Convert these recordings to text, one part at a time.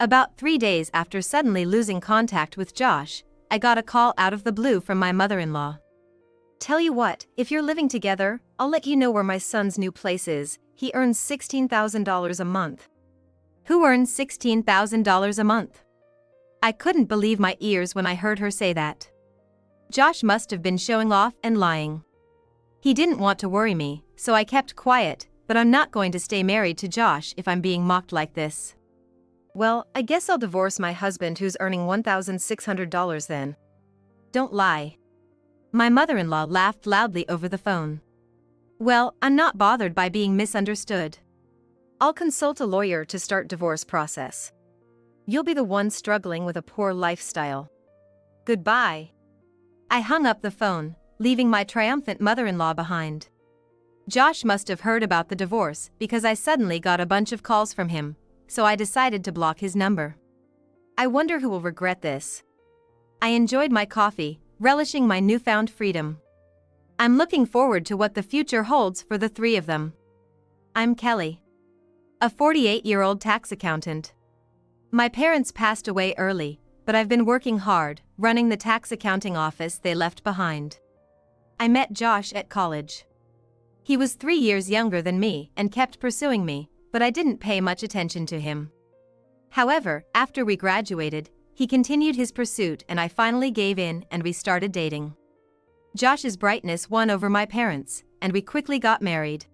About 3 days after suddenly losing contact with Josh, I got a call out of the blue from my mother-in-law. "Tell you what, if you're living together, I'll let you know where my son's new place is. He earns $16,000 a month." Who earns $16,000 a month? I couldn't believe my ears when I heard her say that. Josh must have been showing off and lying. He didn't want to worry me, so I kept quiet, but I'm not going to stay married to Josh if I'm being mocked like this. "Well, I guess I'll divorce my husband who's earning $1,600 then." "Don't lie." My mother-in-law laughed loudly over the phone. "Well, I'm not bothered by being misunderstood. I'll consult a lawyer to start divorce process. You'll be the one struggling with a poor lifestyle. Goodbye." I hung up the phone, leaving my triumphant mother-in-law behind. Josh must have heard about the divorce because I suddenly got a bunch of calls from him, so I decided to block his number. I wonder who will regret this. I enjoyed my coffee, relishing my newfound freedom. I'm looking forward to what the future holds for the three of them. I'm Kelly, a 48-year-old tax accountant. My parents passed away early, but I've been working hard, running the tax accounting office they left behind. I met Josh at college. He was 3 years younger than me and kept pursuing me, but I didn't pay much attention to him. However, after we graduated, he continued his pursuit and I finally gave in and we started dating. Josh's brightness won over my parents, and we quickly got married.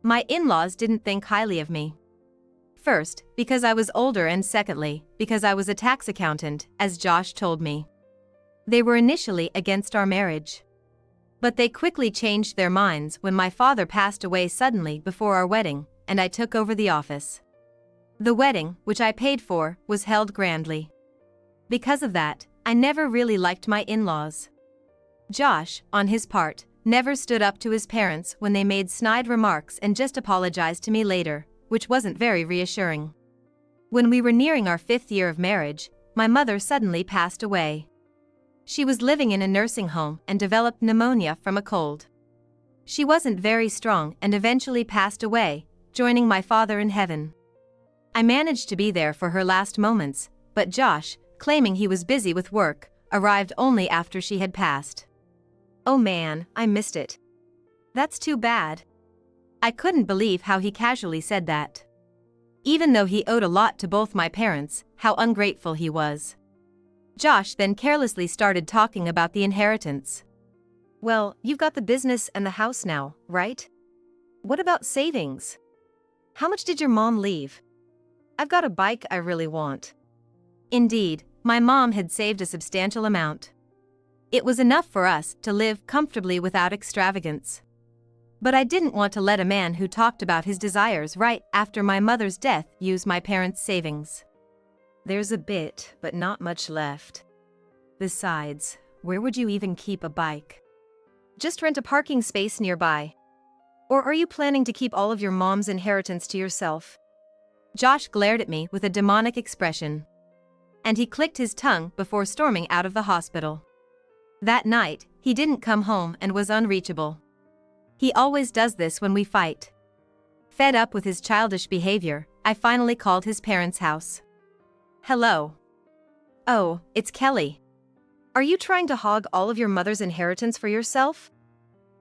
My in-laws didn't think highly of me. First, because I was older, and secondly, because I was a tax accountant, as Josh told me. They were initially against our marriage. But they quickly changed their minds when my father passed away suddenly before our wedding, and I took over the office. The wedding, which I paid for, was held grandly. Because of that, I never really liked my in-laws. Josh, on his part, never stood up to his parents when they made snide remarks and just apologized to me later, which wasn't very reassuring. When we were nearing our 5th year of marriage, my mother suddenly passed away. She was living in a nursing home and developed pneumonia from a cold. She wasn't very strong and eventually passed away, joining my father in heaven. I managed to be there for her last moments, but Josh, claiming he was busy with work, arrived only after she had passed. Oh man, I missed it. That's too bad. I couldn't believe how he casually said that. Even though he owed a lot to both my parents, how ungrateful he was. Josh then carelessly started talking about the inheritance. "Well, you've got the business and the house now, right? What about savings? How much did your mom leave? I've got a bike I really want." Indeed, my mom had saved a substantial amount. It was enough for us to live comfortably without extravagance. But I didn't want to let a man who talked about his desires right after my mother's death use my parents' savings. "There's a bit, but not much left. Besides, where would you even keep a bike? Just rent a parking space nearby. Or are you planning to keep all of your mom's inheritance to yourself?" Josh glared at me with a demonic expression. And he clicked his tongue before storming out of the hospital. That night, he didn't come home and was unreachable. He always does this when we fight. Fed up with his childish behavior, I finally called his parents' house. "Hello. Oh, it's Kelly. Are you trying to hog all of your mother's inheritance for yourself?"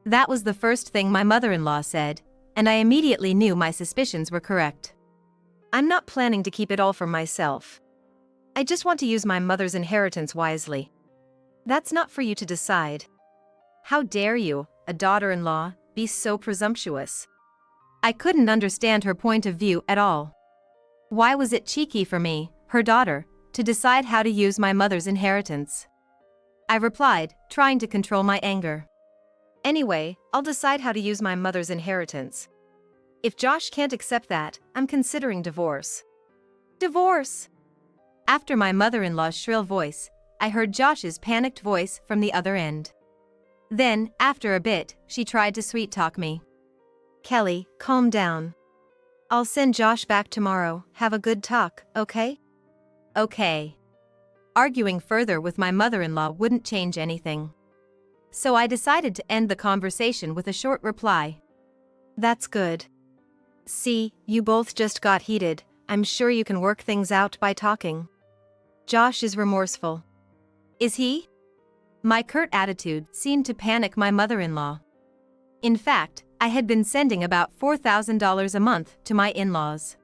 That was the first thing my mother-in-law said, and I immediately knew my suspicions were correct. "I'm not planning to keep it all for myself. I just want to use my mother's inheritance wisely. That's not for you to decide. How dare you, a daughter-in-law, be so presumptuous?" I couldn't understand her point of view at all. Why was it cheeky for me, her daughter, to decide how to use my mother's inheritance? I replied, trying to control my anger. "Anyway, I'll decide how to use my mother's inheritance. If Josh can't accept that, I'm considering divorce." "Divorce!" After my mother-in-law's shrill voice, I heard Josh's panicked voice from the other end. Then, after a bit, she tried to sweet-talk me. "Kelly, calm down. I'll send Josh back tomorrow. Have a good talk, okay?" "Okay." Arguing further with my mother-in-law wouldn't change anything. So I decided to end the conversation with a short reply. "That's good. See, you both just got heated, I'm sure you can work things out by talking. Josh is remorseful. Is he? My curt attitude seemed to panic my mother-in-law. In fact, I had been sending about $4,000 a month to my in-laws.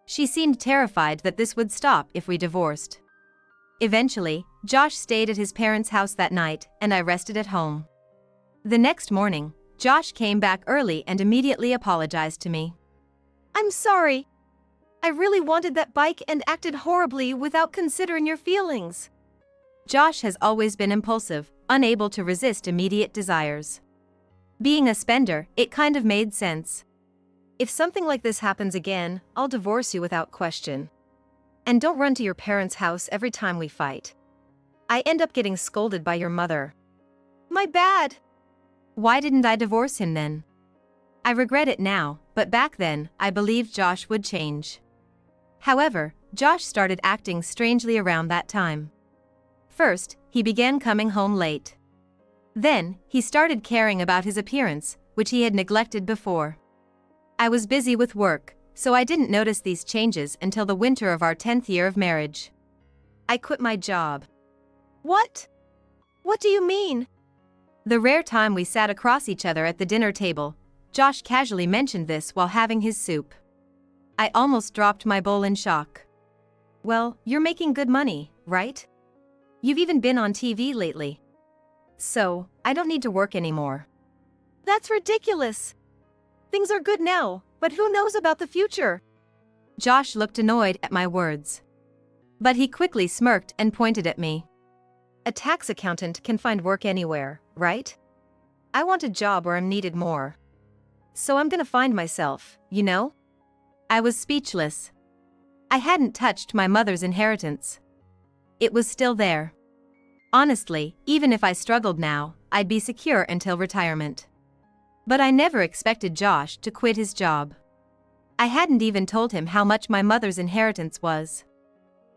She seemed terrified that this would stop if we divorced. Eventually, Josh stayed at his parents' house that night, and I rested at home. The next morning, Josh came back early and immediately apologized to me. I'm sorry. I really wanted that bike and acted horribly without considering your feelings. Josh has always been impulsive, unable to resist immediate desires. Being a spender, it kind of made sense. If something like this happens again, I'll divorce you without question. And don't run to your parents' house every time we fight. I end up getting scolded by your mother. My bad. Why didn't I divorce him then? I regret it now, but back then, I believed Josh would change. However, Josh started acting strangely around that time. First, he began coming home late. Then, he started caring about his appearance, which he had neglected before. I was busy with work, so I didn't notice these changes until the winter of our 10th year of marriage. I quit my job. What? What do you mean? The rare time we sat across each other at the dinner table, Josh casually mentioned this while having his soup. I almost dropped my bowl in shock. Well, you're making good money, right? You've even been on TV lately. So, I don't need to work anymore. That's ridiculous. Things are good now, but who knows about the future? Josh looked annoyed at my words. But he quickly smirked and pointed at me. A tax accountant can find work anywhere, right? I want a job where I'm needed more. So I'm gonna find myself, you know? I was speechless. I hadn't touched my mother's inheritance. It was still there. Honestly, even if I struggled now, I'd be secure until retirement. But I never expected Josh to quit his job. I hadn't even told him how much my mother's inheritance was.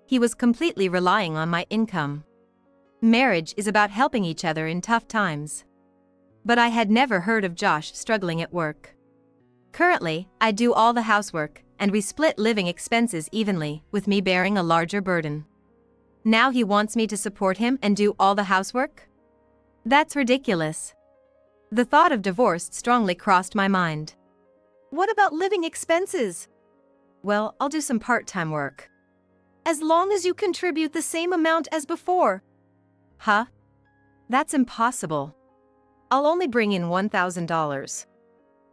He was completely relying on my income. Marriage is about helping each other in tough times. But I had never heard of Josh struggling at work. Currently, I do all the housework, and we split living expenses evenly, with me bearing a larger burden. Now he wants me to support him and do all the housework? That's ridiculous. The thought of divorce strongly crossed my mind. What about living expenses? Well, I'll do some part-time work. As long as you contribute the same amount as before. Huh? That's impossible. I'll only bring in $1,000.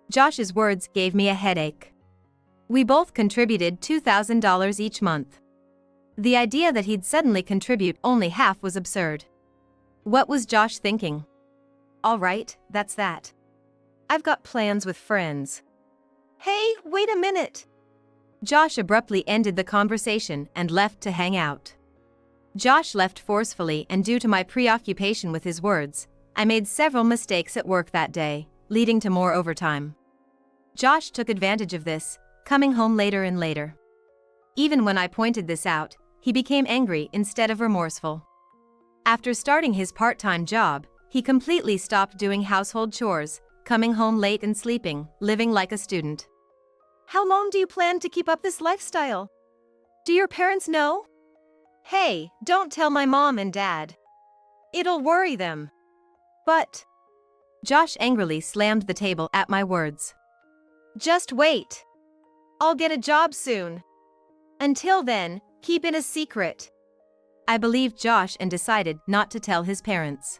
Josh's words gave me a headache. We both contributed $2,000 each month. The idea that he'd suddenly contribute only half was absurd. What was Josh thinking? All right, that's that. I've got plans with friends. Hey, wait a minute. Josh abruptly ended the conversation and left to hang out. Josh left forcefully, and due to my preoccupation with his words, I made several mistakes at work that day, leading to more overtime. Josh took advantage of this, coming home later and later. Even when I pointed this out, he became angry instead of remorseful. After starting his part-time job, he completely stopped doing household chores, coming home late and sleeping, living like a student. How long do you plan to keep up this lifestyle? Do your parents know? Hey, don't tell my mom and dad. It'll worry them. But... Josh angrily slammed the table at my words. Just wait. I'll get a job soon. Until then, keep it a secret. I believed Josh and decided not to tell his parents.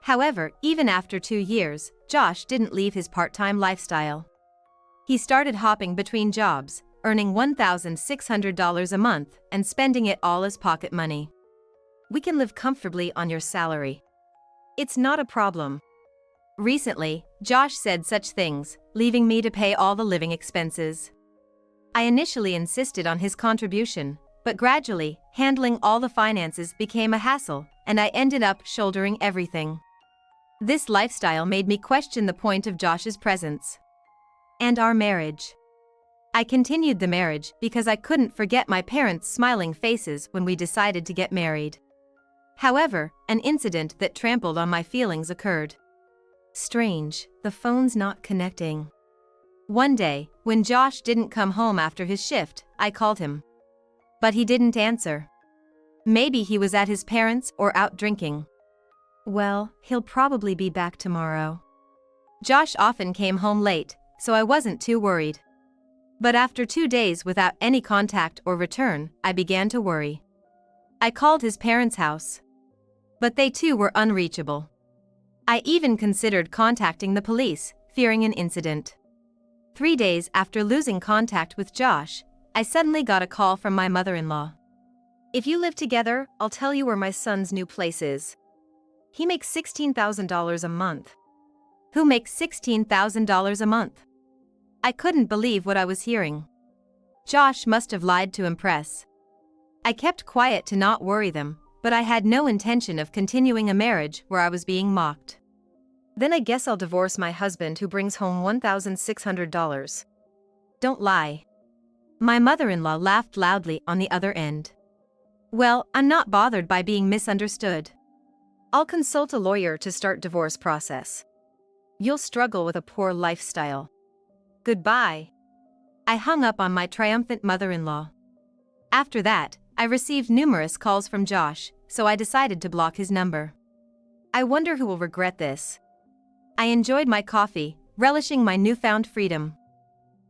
However, even after 2 years, Josh didn't leave his part-time lifestyle. He started hopping between jobs, earning $1,600 a month and spending it all as pocket money. We can live comfortably on your salary. It's not a problem. Recently, Josh said such things, leaving me to pay all the living expenses. I initially insisted on his contribution, but gradually, handling all the finances became a hassle, and I ended up shouldering everything. This lifestyle made me question the point of Josh's presence. And our marriage. I continued the marriage because I couldn't forget my parents' smiling faces when we decided to get married. However, an incident that trampled on my feelings occurred. Strange, the phone's not connecting. One day, when Josh didn't come home after his shift, I called him. But he didn't answer. Maybe he was at his parents' or out drinking. Well, he'll probably be back tomorrow. Josh often came home late, so I wasn't too worried. But after 2 days without any contact or return, I began to worry. I called his parents' house. But they too were unreachable. I even considered contacting the police, fearing an incident. 3 days after losing contact with Josh, I suddenly got a call from my mother-in-law. If you live together, I'll tell you where my son's new place is. He makes $16,000 a month. Who makes $16,000 a month? I couldn't believe what I was hearing. Josh must have lied to impress. I kept quiet to not worry them, but I had no intention of continuing a marriage where I was being mocked. Then I guess I'll divorce my husband who brings home $1,600. Don't lie. My mother-in-law laughed loudly on the other end. Well, I'm not bothered by being misunderstood. I'll consult a lawyer to start divorce process. You'll struggle with a poor lifestyle. Goodbye. I hung up on my triumphant mother-in-law. After that, I received numerous calls from Josh, so I decided to block his number. I wonder who will regret this. I enjoyed my coffee, relishing my newfound freedom.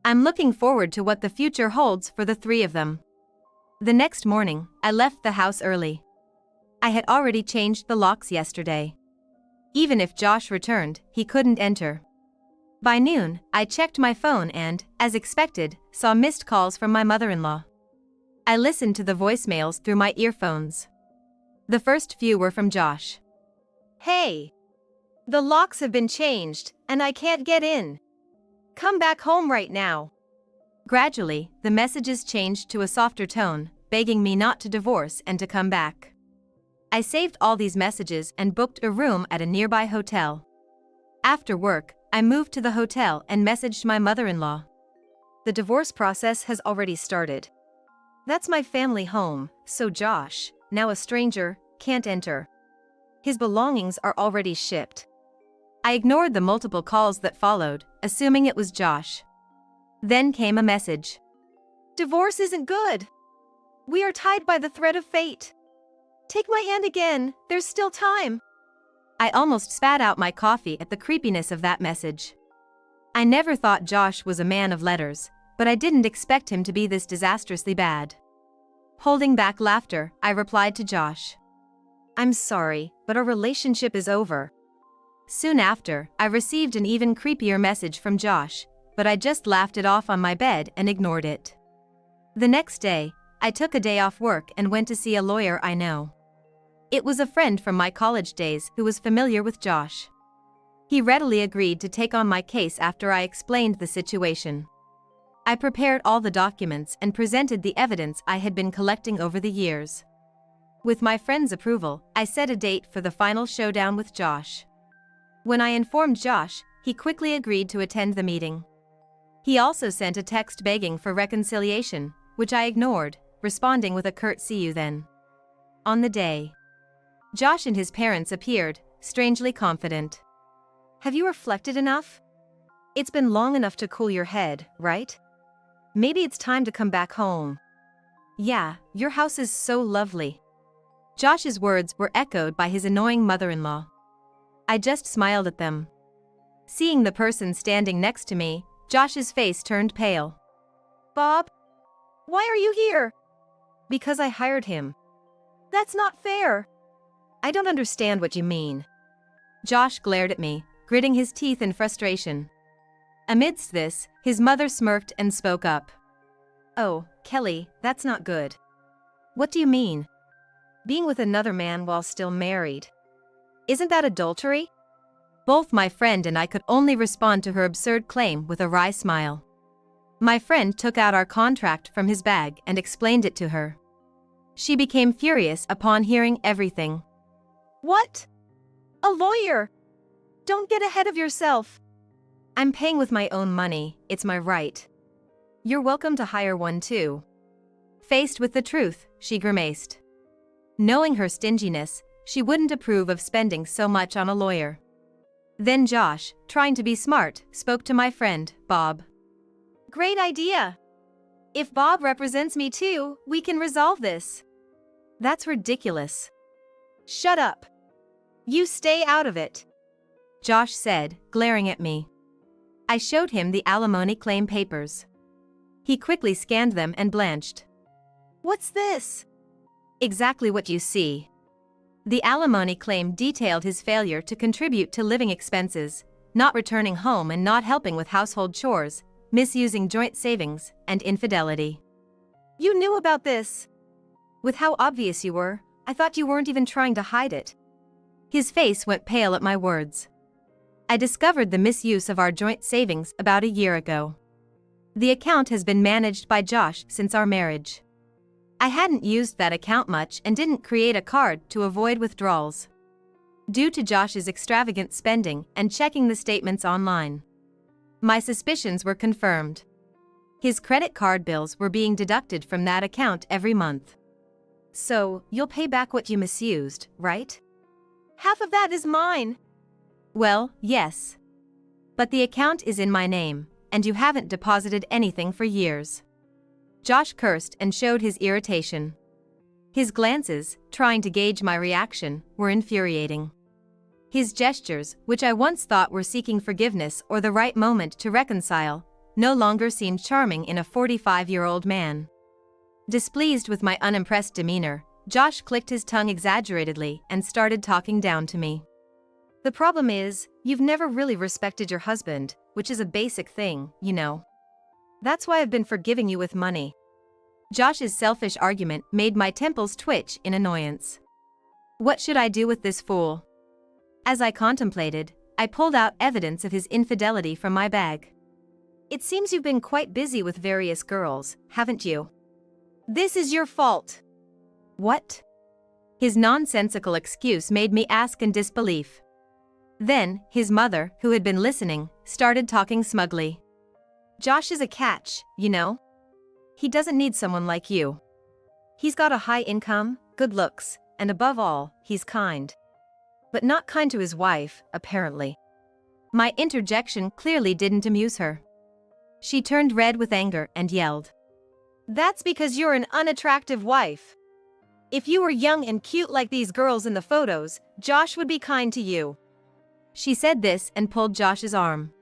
I'm looking forward to what the future holds for the three of them. The next morning, I left the house early. I had already changed the locks yesterday. Even if Josh returned, he couldn't enter. By noon, I checked my phone and, as expected, saw missed calls from my mother-in-law. I listened to the voicemails through my earphones. The first few were from Josh. Hey! The locks have been changed, and I can't get in. Come back home right now. Gradually, the messages changed to a softer tone, begging me not to divorce and to come back. I saved all these messages and booked a room at a nearby hotel. After work, I moved to the hotel and messaged my mother-in-law. The divorce process has already started. That's my family home, so Josh, now a stranger, can't enter. His belongings are already shipped. I ignored the multiple calls that followed, assuming it was Josh. Then came a message. Divorce isn't good. We are tied by the thread of fate. Take my hand again, there's still time. I almost spat out my coffee at the creepiness of that message. I never thought Josh was a man of letters, but I didn't expect him to be this disastrously bad. Holding back laughter, I replied to Josh. I'm sorry, but our relationship is over. Soon after, I received an even creepier message from Josh, but I just laughed it off on my bed and ignored it. The next day, I took a day off work and went to see a lawyer I know. It was a friend from my college days who was familiar with Josh. He readily agreed to take on my case after I explained the situation. I prepared all the documents and presented the evidence I had been collecting over the years. With my friend's approval, I set a date for the final showdown with Josh. When I informed Josh, he quickly agreed to attend the meeting. He also sent a text begging for reconciliation, which I ignored, responding with a curt "see you then." On the day, Josh and his parents appeared, strangely confident. Have you reflected enough? It's been long enough to cool your head, right? Maybe it's time to come back home. Yeah, your house is so lovely. Josh's words were echoed by his annoying mother-in-law. I just smiled at them. Seeing the person standing next to me, Josh's face turned pale. Bob? Why are you here? Because I hired him. That's not fair. I don't understand what you mean. Josh glared at me, gritting his teeth in frustration. Amidst this, his mother smirked and spoke up. Oh, Kelly, that's not good. What do you mean? Being with another man while still married. Isn't that adultery? Both my friend and I could only respond to her absurd claim with a wry smile. My friend took out our contract from his bag and explained it to her. She became furious upon hearing everything. What? A lawyer? Don't get ahead of yourself. I'm paying with my own money, it's my right. You're welcome to hire one too. Faced with the truth, she grimaced. Knowing her stinginess, she wouldn't approve of spending so much on a lawyer. Then Josh, trying to be smart, spoke to my friend, Bob. Great idea. If Bob represents me too, we can resolve this. That's ridiculous. Shut up. You stay out of it, Josh said, glaring at me. I showed him the alimony claim papers. He quickly scanned them and blanched. What's this? Exactly what you see. The alimony claim detailed his failure to contribute to living expenses, not returning home and not helping with household chores, misusing joint savings, and infidelity. You knew about this. With how obvious you were, I thought you weren't even trying to hide it. His face went pale at my words. I discovered the misuse of our joint savings about a year ago. The account has been managed by Josh since our marriage. I hadn't used that account much and didn't create a card to avoid withdrawals. Due to Josh's extravagant spending and checking the statements online, my suspicions were confirmed. His credit card bills were being deducted from that account every month. So, you'll pay back what you misused, right? Half of that is mine. Well, yes. But the account is in my name, and you haven't deposited anything for years. Josh cursed and showed his irritation. His glances, trying to gauge my reaction, were infuriating. His gestures, which I once thought were seeking forgiveness or the right moment to reconcile, no longer seemed charming in a 45-year-old man. Displeased with my unimpressed demeanor, Josh clicked his tongue exaggeratedly and started talking down to me. The problem is, you've never really respected your husband, which is a basic thing, you know. That's why I've been forgiving you with money. Josh's selfish argument made my temples twitch in annoyance. What should I do with this fool? As I contemplated, I pulled out evidence of his infidelity from my bag. It seems you've been quite busy with various girls, haven't you? This is your fault. What? His nonsensical excuse made me ask in disbelief. Then, his mother, who had been listening, started talking smugly. Josh is a catch, you know? He doesn't need someone like you. He's got a high income, good looks, and above all, he's kind. But not kind to his wife, apparently. My interjection clearly didn't amuse her. She turned red with anger and yelled. That's because you're an unattractive wife. If you were young and cute like these girls in the photos, Josh would be kind to you. She said this and pulled Josh's arm.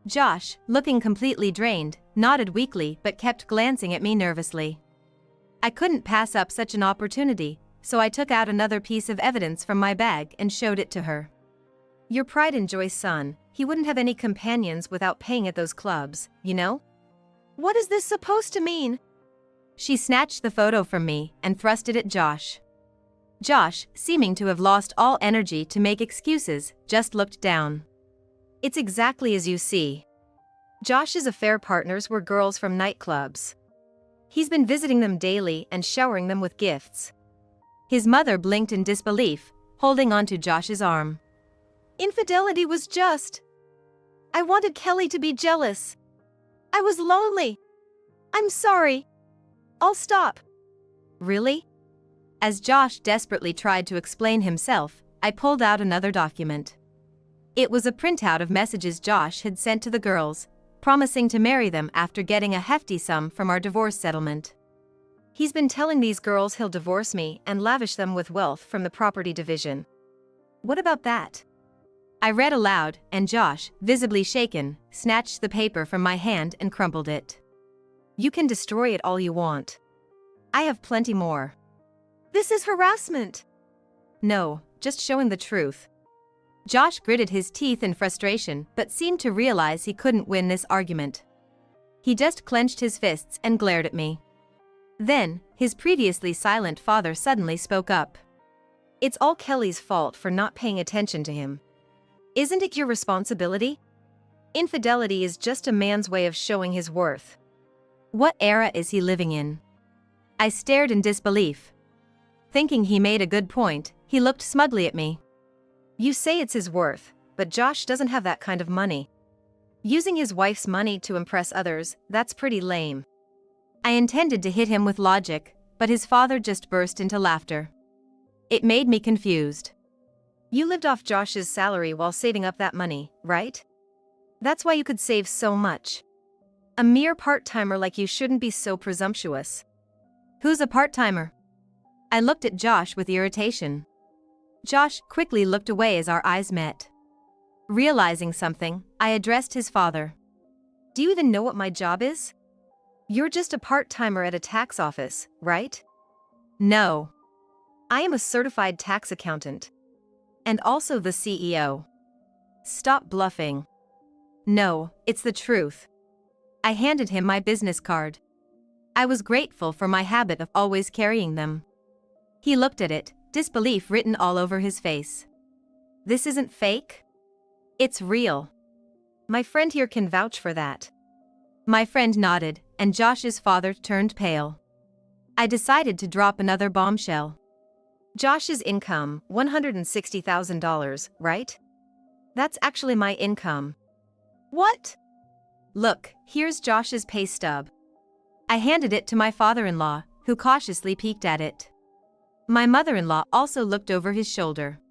Josh, looking completely drained, nodded weakly but kept glancing at me nervously. I couldn't pass up such an opportunity, so I took out another piece of evidence from my bag and showed it to her. Your pride and joy's son, he wouldn't have any companions without paying at those clubs, you know? What is this supposed to mean? She snatched the photo from me and thrust it at Josh. Josh, seeming to have lost all energy to make excuses, just looked down. It's exactly as you see. Josh's affair partners were girls from nightclubs. He's been visiting them daily and showering them with gifts. His mother blinked in disbelief, holding onto Josh's arm. Infidelity was just. I wanted Kelly to be jealous. I was lonely. I'm sorry. I'll stop. Really? As Josh desperately tried to explain himself, I pulled out another document. It was a printout of messages Josh had sent to the girls, promising to marry them after getting a hefty sum from our divorce settlement. He's been telling these girls he'll divorce me and lavish them with wealth from the property division. What about that? I read aloud, and Josh, visibly shaken, snatched the paper from my hand and crumpled it. You can destroy it all you want. I have plenty more. This is harassment. No, just showing the truth. Josh gritted his teeth in frustration but seemed to realize he couldn't win this argument. He just clenched his fists and glared at me. Then, his previously silent father suddenly spoke up. It's all Kelly's fault for not paying attention to him. Isn't it your responsibility? Infidelity is just a man's way of showing his worth. What era is he living in? I stared in disbelief. Thinking he made a good point, he looked smugly at me. You say it's his worth, but Josh doesn't have that kind of money. Using his wife's money to impress others, that's pretty lame. I intended to hit him with logic, but his father just burst into laughter. It made me confused. You lived off Josh's salary while saving up that money, right? That's why you could save so much. A mere part-timer like you shouldn't be so presumptuous. Who's a part-timer? I looked at Josh with irritation. Josh quickly looked away as our eyes met. Realizing something, I addressed his father. Do you even know what my job is? You're just a part-timer at a tax office, right? No. I am a certified tax accountant. And also the CEO. Stop bluffing. No, it's the truth. I handed him my business card. I was grateful for my habit of always carrying them. He looked at it, disbelief written all over his face. This isn't fake? It's real. My friend here can vouch for that. My friend nodded, and Josh's father turned pale. I decided to drop another bombshell. Josh's income, $160,000, right? That's actually my income. What? Look, here's Josh's pay stub. I handed it to my father-in-law, who cautiously peeked at it. My mother-in-law also looked over his shoulder.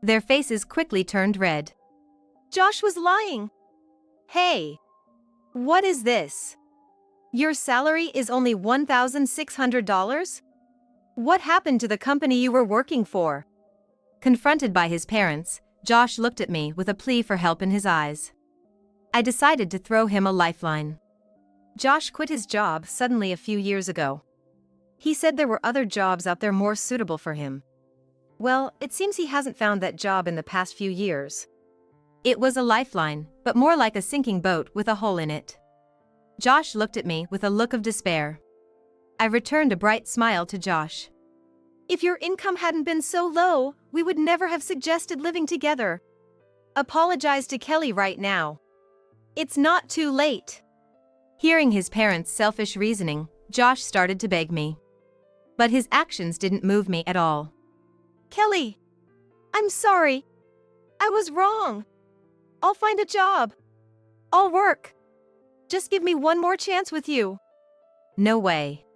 Their faces quickly turned red. Josh was lying. Hey! What is this? Your salary is only $1,600? What happened to the company you were working for? Confronted by his parents, Josh looked at me with a plea for help in his eyes. I decided to throw him a lifeline. Josh quit his job suddenly a few years ago. He said there were other jobs out there more suitable for him. Well, it seems he hasn't found that job in the past few years. It was a lifeline, but more like a sinking boat with a hole in it. Josh looked at me with a look of despair. I returned a bright smile to Josh. If your income hadn't been so low, we would never have suggested living together. Apologize to Kelly right now. It's not too late. Hearing his parents' selfish reasoning, Josh started to beg me. But his actions didn't move me at all. Kelly! I'm sorry. I was wrong. I'll find a job. I'll work. Just give me one more chance with you. No way.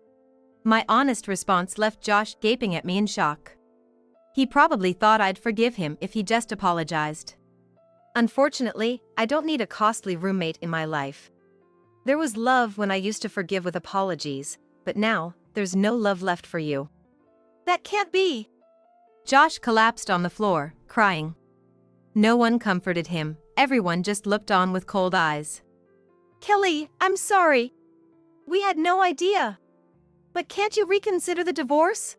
My honest response left Josh gaping at me in shock. He probably thought I'd forgive him if he just apologized. Unfortunately, I don't need a costly roommate in my life. There was love when I used to forgive with apologies, but now, there's no love left for you. That can't be! Josh collapsed on the floor, crying. No one comforted him, everyone just looked on with cold eyes. Kelly, I'm sorry. We had no idea. But can't you reconsider the divorce?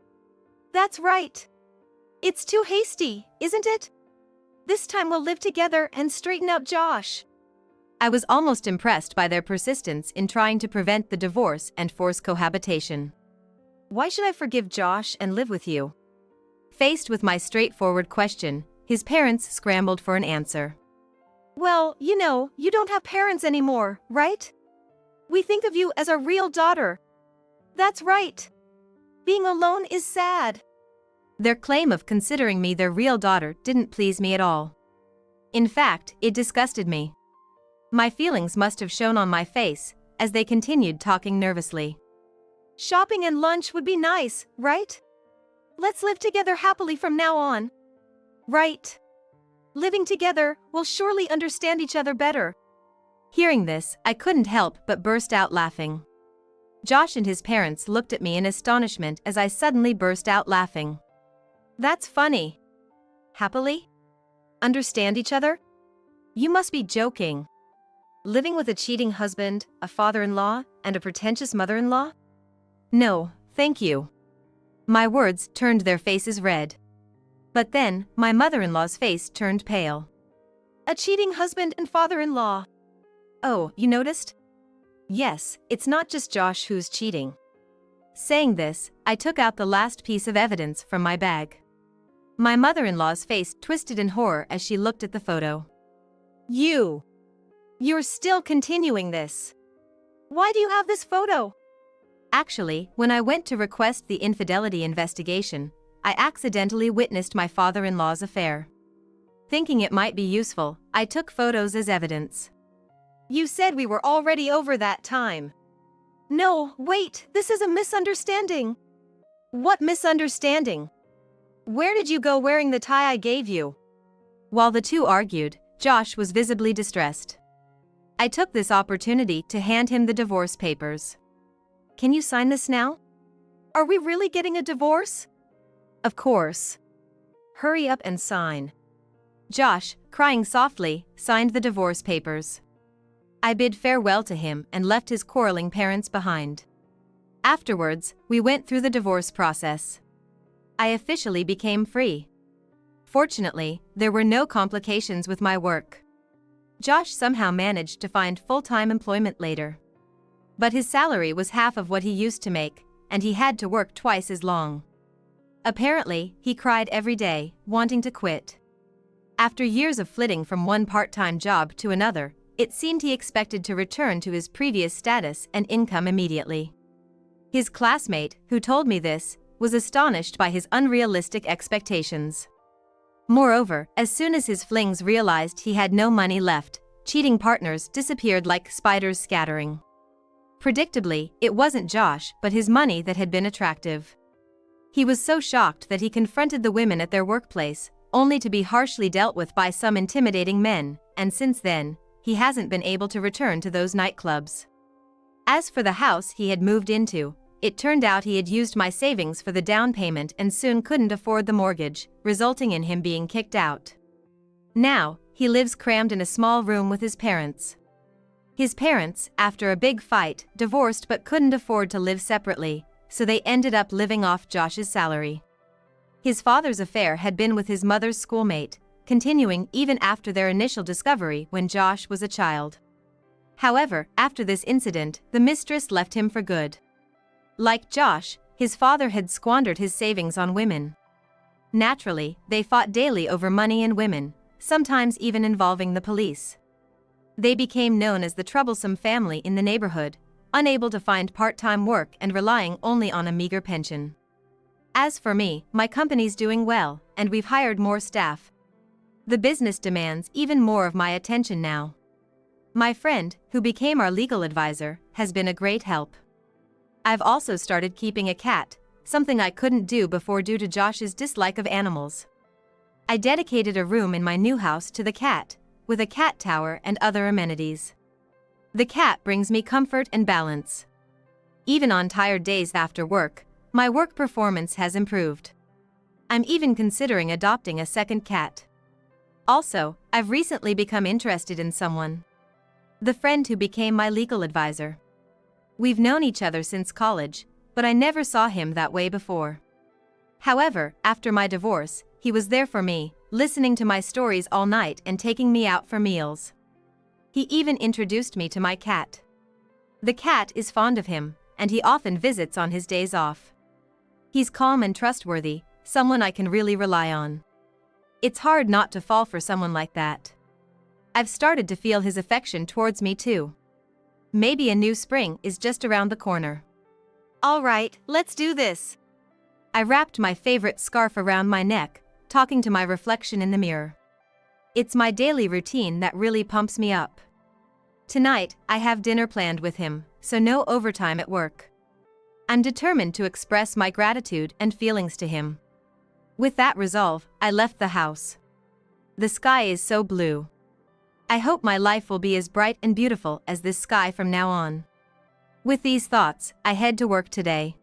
That's right. It's too hasty, isn't it? This time we'll live together and straighten out Josh. I was almost impressed by their persistence in trying to prevent the divorce and force cohabitation. Why should I forgive Josh and live with you? Faced with my straightforward question, his parents scrambled for an answer. Well, you know, you don't have parents anymore, right? We think of you as our real daughter. That's right. Being alone is sad. Their claim of considering me their real daughter didn't please me at all. In fact, it disgusted me. My feelings must have shown on my face, as they continued talking nervously. Shopping and lunch would be nice, right? Let's live together happily from now on. Right. Living together, we'll surely understand each other better. Hearing this, I couldn't help but burst out laughing. Josh and his parents looked at me in astonishment as I suddenly burst out laughing. That's funny. Happily? Understand each other? You must be joking. Living with a cheating husband, a father-in-law, and a pretentious mother-in-law? No, thank you. My words turned their faces red. But then, my mother-in-law's face turned pale. A cheating husband and father-in-law. Oh, you noticed? Yes, it's not just Josh who's cheating. Saying this, I took out the last piece of evidence from my bag. My mother-in-law's face twisted in horror as she looked at the photo. You're still continuing this. Why do you have this photo? Actually, when I went to request the infidelity investigation, I accidentally witnessed my father-in-law's affair. Thinking it might be useful, I took photos as evidence. You said we were already over that time. No, wait, this is a misunderstanding. What misunderstanding? Where did you go wearing the tie I gave you? While the two argued, Josh was visibly distressed. I took this opportunity to hand him the divorce papers. Can you sign this now? Are we really getting a divorce? Of course. Hurry up and sign. Josh, crying softly, signed the divorce papers. I bid farewell to him and left his quarreling parents behind. Afterwards, we went through the divorce process. I officially became free. Fortunately, there were no complications with my work. Josh somehow managed to find full-time employment later. But his salary was half of what he used to make, and he had to work twice as long. Apparently, he cried every day, wanting to quit. After years of flitting from one part-time job to another, it seemed he expected to return to his previous status and income immediately. His classmate, who told me this, was astonished by his unrealistic expectations. Moreover, as soon as his flings realized he had no money left, cheating partners disappeared like spiders scattering. Predictably, it wasn't Josh but his money that had been attractive. He was so shocked that he confronted the women at their workplace, only to be harshly dealt with by some intimidating men, and since then, he hasn't been able to return to those nightclubs. As for the house he had moved into, it turned out he had used my savings for the down payment and soon couldn't afford the mortgage, resulting in him being kicked out. Now, he lives crammed in a small room with his parents. His parents, after a big fight, divorced but couldn't afford to live separately, so they ended up living off Josh's salary. His father's affair had been with his mother's schoolmate, continuing even after their initial discovery when Josh was a child. However, after this incident, the mistress left him for good. Like Josh, his father had squandered his savings on women. Naturally, they fought daily over money and women, sometimes even involving the police. They became known as the troublesome family in the neighborhood, unable to find part-time work and relying only on a meager pension. As for me, my company's doing well, and we've hired more staff. The business demands even more of my attention now. My friend, who became our legal advisor, has been a great help. I've also started keeping a cat, something I couldn't do before due to Josh's dislike of animals. I dedicated a room in my new house to the cat, with a cat tower and other amenities. The cat brings me comfort and balance. Even on tired days after work, my work performance has improved. I'm even considering adopting a second cat. Also, I've recently become interested in someone. The friend who became my legal advisor. We've known each other since college, but I never saw him that way before. However, after my divorce, he was there for me, listening to my stories all night and taking me out for meals. He even introduced me to my cat. The cat is fond of him, and he often visits on his days off. He's calm and trustworthy, someone I can really rely on. It's hard not to fall for someone like that. I've started to feel his affection towards me too. Maybe a new spring is just around the corner. All right, let's do this. I wrapped my favorite scarf around my neck, talking to my reflection in the mirror. It's my daily routine that really pumps me up. Tonight, I have dinner planned with him, so no overtime at work. I'm determined to express my gratitude and feelings to him. With that resolve, I left the house. The sky is so blue. I hope my life will be as bright and beautiful as this sky from now on. With these thoughts, I head to work today.